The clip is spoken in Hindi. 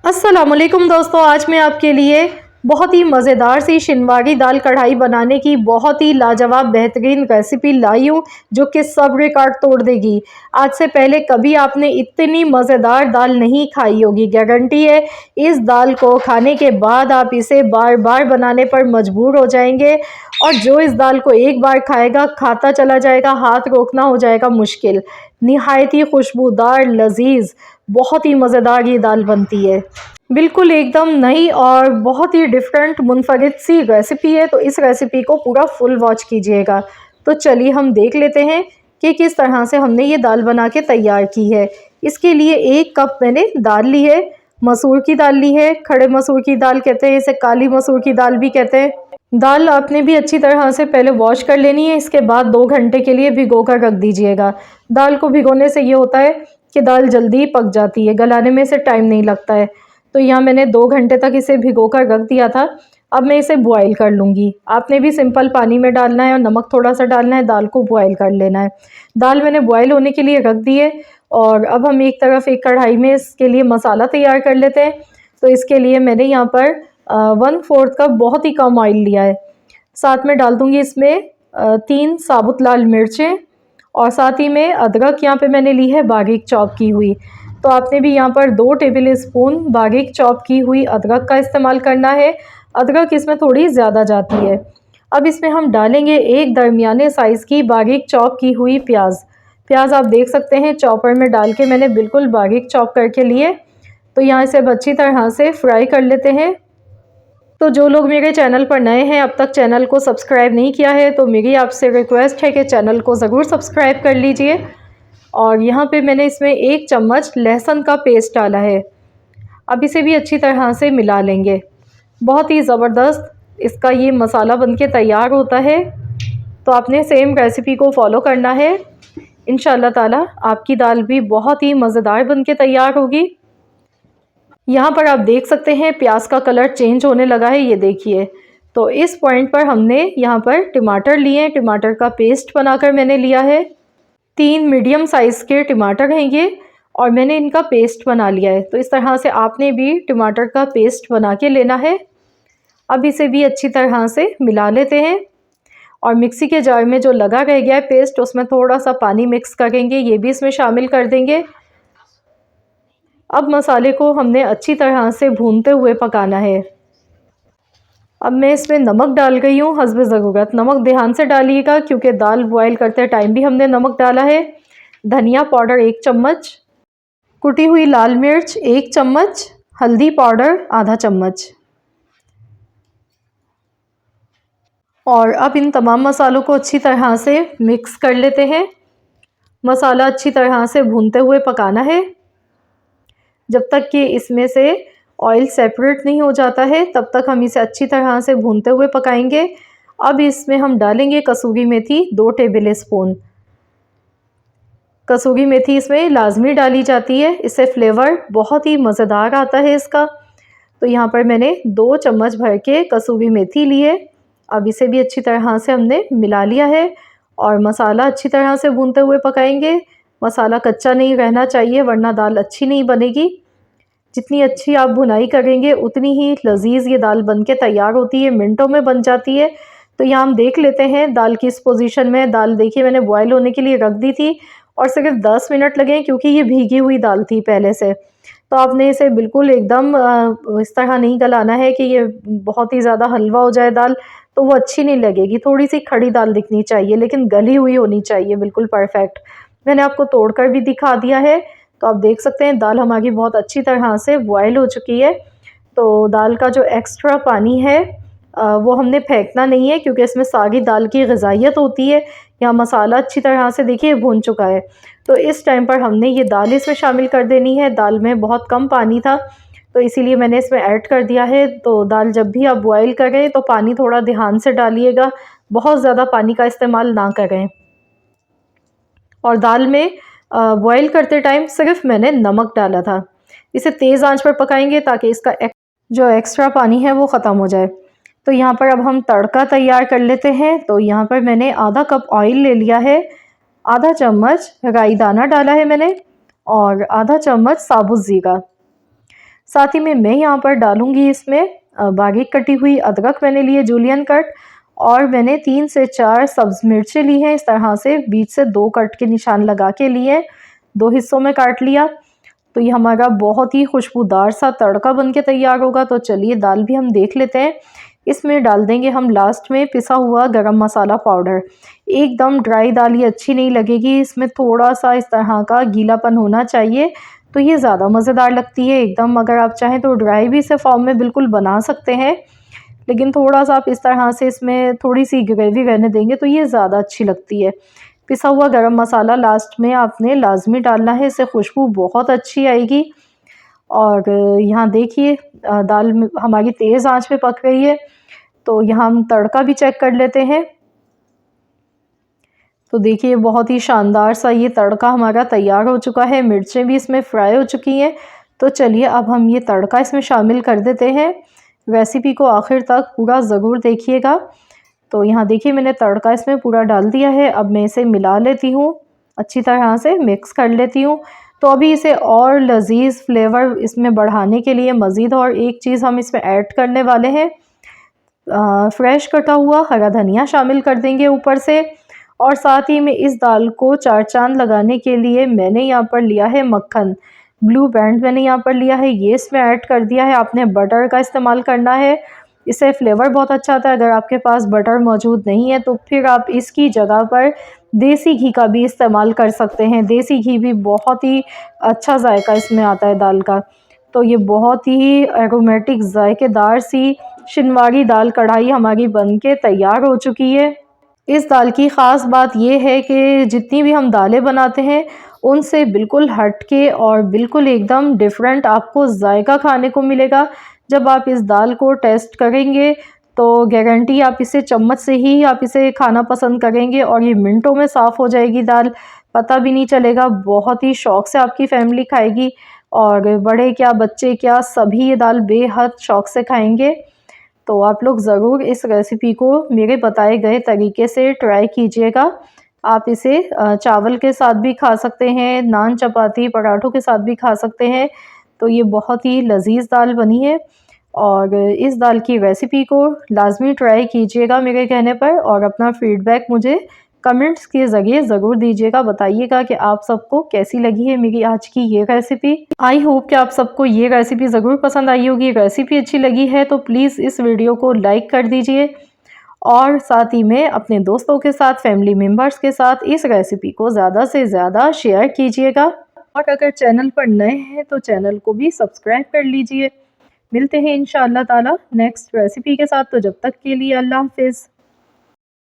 अस्सलामुअलैकुम दोस्तों, आज मैं आपके लिए बहुत ही मज़ेदार सी शिनवारी दाल कढ़ाई बनाने की बहुत ही लाजवाब बेहतरीन रेसिपी लाई हूँ जो कि सब रिकॉर्ड तोड़ देगी। आज से पहले कभी आपने इतनी मज़ेदार दाल नहीं खाई होगी। गारंटी है इस दाल को खाने के बाद आप इसे बार बार बनाने पर मजबूर हो जाएंगे और जो इस दाल को एक बार खाएगा खाता चला जाएगा, हाथ रोकना हो जाएगा मुश्किल। निहायत ही खुशबूदार, लजीज, बहुत ही मज़ेदार ये दाल बनती है। बिल्कुल एकदम नई और बहुत ही डिफरेंट मुनफरिद सी रेसिपी है, तो इस रेसिपी को पूरा फुल वॉच कीजिएगा। तो चलिए हम देख लेते हैं कि किस तरह से हमने ये दाल बना के तैयार की है। इसके लिए 1 कप मैंने दाल ली है, मसूर की दाल ली है। खड़े मसूर की दाल कहते हैं इसे, काली मसूर की दाल भी कहते हैं। दाल आपने भी अच्छी तरह से पहले वॉश कर लेनी है। इसके बाद 2 घंटे के लिए भिगो कर रख दीजिएगा। दाल को भिगोने से ये होता है कि दाल जल्दी पक जाती है, गलाने में से टाइम नहीं लगता है। तो यहाँ मैंने 2 घंटे तक इसे भिगो कर रख दिया था। अब मैं इसे बॉईल कर लूँगी। आपने भी सिंपल पानी में डालना है और नमक थोड़ा सा डालना है, दाल को बॉईल कर लेना है। दाल मैंने बॉईल होने के लिए रख दी है और अब हम एक तरफ एक कढ़ाई में इसके लिए मसाला तैयार कर लेते हैं। तो इसके लिए मैंने यहाँ पर 1/4 कप बहुत ही कम ऑयल लिया है। साथ में डाल दूँगी इसमें 3 साबुत लाल मिर्चें और साथ ही में अदरक यहाँ पे मैंने ली है बारीक चॉप की हुई। तो आपने भी यहाँ पर 2 टेबल स्पून बारीक चॉप की हुई अदरक का इस्तेमाल करना है। अदरक इसमें थोड़ी ज़्यादा जाती है। अब इसमें हम डालेंगे एक दरमियाने साइज़ की बारीक चॉप की हुई प्याज। प्याज आप देख सकते हैं चॉपर में डाल के मैंने बिल्कुल बारीक चॉप करके लिए। तो यहाँ इसे अच्छी तरह से फ्राई कर लेते हैं। तो जो लोग मेरे चैनल पर नए हैं, अब तक चैनल को सब्सक्राइब नहीं किया है, तो मेरी आपसे रिक्वेस्ट है कि चैनल को ज़रूर सब्सक्राइब कर लीजिए। और यहाँ पे मैंने इसमें 1 चम्मच लहसुन का पेस्ट डाला है। अब इसे भी अच्छी तरह से मिला लेंगे। बहुत ही ज़बरदस्त इसका ये मसाला बनके तैयार होता है। तो आपने सेम रेसिपी को फॉलो करना है। इंशाअल्लाह ताला आपकी दाल भी बहुत ही मज़ेदार बनके तैयार होगी। यहाँ पर आप देख सकते हैं प्याज का कलर चेंज होने लगा है, ये देखिए। तो इस पॉइंट पर हमने यहाँ पर टमाटर लिए हैं, टमाटर का पेस्ट बनाकर मैंने लिया है। 3 मीडियम साइज़ के टमाटर हैं ये और मैंने इनका पेस्ट बना लिया है। तो इस तरह से आपने भी टमाटर का पेस्ट बना के लेना है। अब इसे भी अच्छी तरह से मिला लेते हैं और मिक्सी के जार में जो लगा रह गया है पेस्ट, उसमें थोड़ा सा पानी मिक्स करेंगे, ये भी इसमें शामिल कर देंगे। अब मसाले को हमने अच्छी तरह से भूनते हुए पकाना है। अब मैं इसमें नमक डाल गई हूँ हस्ब ज़रूरत। नमक ध्यान से डालिएगा क्योंकि दाल बॉईल करते टाइम भी हमने नमक डाला है। धनिया पाउडर 1 चम्मच, कुटी हुई लाल मिर्च 1 चम्मच, हल्दी पाउडर आधा चम्मच। और अब इन तमाम मसालों को अच्छी तरह से मिक्स कर लेते हैं। मसाला अच्छी तरह से भूनते हुए पकाना है जब तक कि इसमें से ऑयल सेपरेट नहीं हो जाता है, तब तक हम इसे अच्छी तरह से भूनते हुए पकाएंगे। अब इसमें हम डालेंगे कसूरी मेथी 2 टेबल स्पून। कसूरी मेथी इसमें लाजमी डाली जाती है, इससे फ्लेवर बहुत ही मज़ेदार आता है इसका। तो यहाँ पर मैंने 2 चम्मच भर के कसूरी मेथी लिए। अब इसे भी अच्छी तरह से हमने मिला लिया है और मसाला अच्छी तरह से भूनते हुए पकाएंगे। मसाला कच्चा नहीं रहना चाहिए वरना दाल अच्छी नहीं बनेगी। जितनी अच्छी आप भुनाई करेंगे उतनी ही लजीज ये दाल बनके तैयार होती है, मिनटों में बन जाती है। तो यहाँ हम देख लेते हैं दाल किस पोजीशन में है। दाल देखिए मैंने बॉयल होने के लिए रख दी थी और सिर्फ 10 मिनट लगे क्योंकि ये भीगी हुई दाल थी पहले से। तो आपने इसे बिल्कुल एकदम इस तरह नहीं गलाना है कि ये बहुत ही ज़्यादा हलवा हो जाए दाल, तो वो अच्छी नहीं लगेगी। थोड़ी सी खड़ी दाल दिखनी चाहिए लेकिन गली हुई होनी चाहिए, बिल्कुल परफेक्ट। मैंने आपको तोड़कर भी दिखा दिया है। तो आप देख सकते हैं दाल हमारी बहुत अच्छी तरह से बॉयल हो चुकी है। तो दाल का जो एक्स्ट्रा पानी है वो हमने फेंकना नहीं है क्योंकि इसमें सारी दाल की ग़िज़ाइयत होती है। यहाँ मसाला अच्छी तरह से देखिए भून चुका है। तो इस टाइम पर हमने ये दाल इसमें शामिल कर देनी है। दाल में बहुत कम पानी था तो इसीलिए मैंने इसमें ऐड कर दिया है। तो दाल जब भी आप बॉयल करें तो पानी थोड़ा ध्यान से डालिएगा, बहुत ज़्यादा पानी का इस्तेमाल ना करें। और दाल में बॉईल करते टाइम सिर्फ मैंने नमक डाला था। इसे तेज़ आंच पर पकाएंगे ताकि इसका जो एक्स्ट्रा पानी है वो ख़त्म हो जाए। तो यहाँ पर अब हम तड़का तैयार कर लेते हैं। तो यहाँ पर मैंने आधा कप ऑयल ले लिया है, आधा चम्मच राई दाना डाला है मैंने और आधा चम्मच साबुत ज़ीरा। साथ ही में मैं यहाँ पर डालूँगी इसमें बारीक कटी हुई अदरक मैंने ली है जूलियन कट, और मैंने 3 से 4 सब्ज़ मिर्चें ली हैं, इस तरह से बीच से 2 कट के निशान लगा के लिए 2 हिस्सों में काट लिया। तो ये हमारा बहुत ही खुशबूदार सा तड़का बन के तैयार होगा। तो चलिए दाल भी हम देख लेते हैं। इसमें डाल देंगे हम लास्ट में पिसा हुआ गरम मसाला पाउडर। एकदम ड्राई दाल ये अच्छी नहीं लगेगी, इसमें थोड़ा सा इस तरह का गीलापन होना चाहिए, तो ये ज़्यादा मज़ेदार लगती है एकदम। अगर आप चाहें तो ड्राई भी इसे फॉर्म में बिल्कुल बना सकते हैं, लेकिन थोड़ा सा आप इस तरह से इसमें थोड़ी सी ग्रेवी रहने देंगे तो ये ज़्यादा अच्छी लगती है। पिसा हुआ गरम मसाला लास्ट में आपने लाजमी डालना है, इससे खुशबू बहुत अच्छी आएगी। और यहाँ देखिए दाल हमारी तेज़ आंच पे पक रही है। तो यहाँ हम तड़का भी चेक कर लेते हैं। तो देखिए बहुत ही शानदार सा ये तड़का हमारा तैयार हो चुका है, मिर्चें भी इसमें फ्राई हो चुकी हैं। तो चलिए अब हम ये तड़का इसमें शामिल कर देते हैं। रेसिपी को आखिर तक पूरा ज़रूर देखिएगा। तो यहाँ देखिए मैंने तड़का इसमें पूरा डाल दिया है। अब मैं इसे मिला लेती हूँ, अच्छी तरह से मिक्स कर लेती हूँ। तो अभी इसे और लजीज फ्लेवर इसमें बढ़ाने के लिए मज़ीद और एक चीज़ हम इसमें ऐड करने वाले हैं। फ्रेश कटा हुआ हरा धनिया शामिल कर देंगे ऊपर से। और साथ ही में इस दाल को चार चांद लगाने के लिए मैंने यहाँ पर लिया है मक्खन, ब्लू बैंड मैंने यहाँ पर लिया है, ये इसमें ऐड कर दिया है। आपने बटर का इस्तेमाल करना है, इससे फ्लेवर बहुत अच्छा आता है। अगर आपके पास बटर मौजूद नहीं है तो फिर आप इसकी जगह पर देसी घी का भी इस्तेमाल कर सकते हैं। देसी घी भी बहुत ही अच्छा जायका इसमें आता है दाल का। तो ये बहुत ही एरोमेटिक जायकेदार सी शिनवारी दाल कढ़ाई हमारी बनके तैयार हो चुकी है। इस दाल की ख़ास बात ये है कि जितनी भी हम दालें बनाते हैं उनसे बिल्कुल हट के और बिल्कुल एकदम डिफरेंट आपको जायका खाने को मिलेगा। जब आप इस दाल को टेस्ट करेंगे तो गारंटी आप इसे चम्मच से ही आप इसे खाना पसंद करेंगे और ये मिनटों में साफ़ हो जाएगी दाल, पता भी नहीं चलेगा। बहुत ही शौक़ से आपकी फैमिली खाएगी, और बड़े क्या बच्चे क्या सभी ये दाल बेहद शौक़ से खाएंगे। तो आप लोग ज़रूर इस रेसिपी को मेरे बताए गए तरीके से ट्राई कीजिएगा। आप इसे चावल के साथ भी खा सकते हैं, नान, चपाती, पराठों के साथ भी खा सकते हैं। तो ये बहुत ही लज़ीज़ दाल बनी है, और इस दाल की रेसिपी को लाज़मी ट्राई कीजिएगा मेरे कहने पर, और अपना फ़ीडबैक मुझे कमेंट्स के ज़रिए ज़रूर दीजिएगा। बताइएगा कि आप सबको कैसी लगी है मेरी आज की ये रेसिपी। आई होप कि आप सबको ये रेसिपी ज़रूर पसंद आई होगी। रेसिपी अच्छी लगी है तो प्लीज़ इस वीडियो को लाइक कर दीजिए, और साथ ही में अपने दोस्तों के साथ, फैमिली मेम्बर्स के साथ इस रेसिपी को ज़्यादा से ज़्यादा शेयर कीजिएगा। और अगर चैनल पर नए हैं तो चैनल को भी सब्सक्राइब कर लीजिए। मिलते हैं इंशाअल्लाह ताला नेक्स्ट रेसिपी के साथ। तो जब तक के लिए अल्लाह हाफ़िज़।